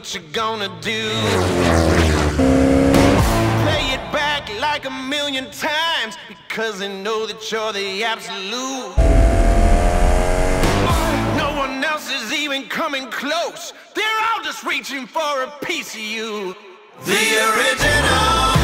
what you gonna do. Play it back like 1,000,000 times, because they know that you're the absolute. No one else is even coming close. They're all just reaching for a piece of you. The original.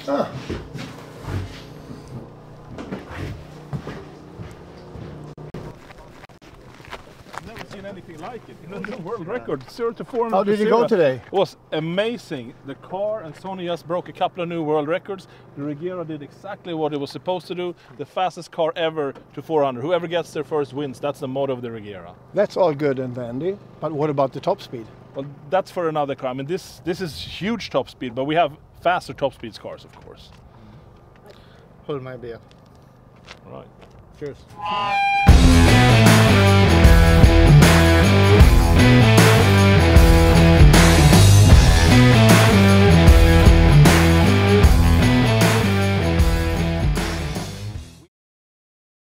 Ah. Never seen anything like it. The world record, 0 to 400. How did you go today? It was amazing. The car and Sonny just broke a couple of new world records. The Regera did exactly what it was supposed to do. The fastest car ever to 400. Whoever gets there first wins. That's the motto of the Regera. That's all good and dandy, but what about the top speed? Well, that's for another car. I mean, this is huge top speed, but we have faster top speed cars, of course. Hold my beer. Right. Cheers.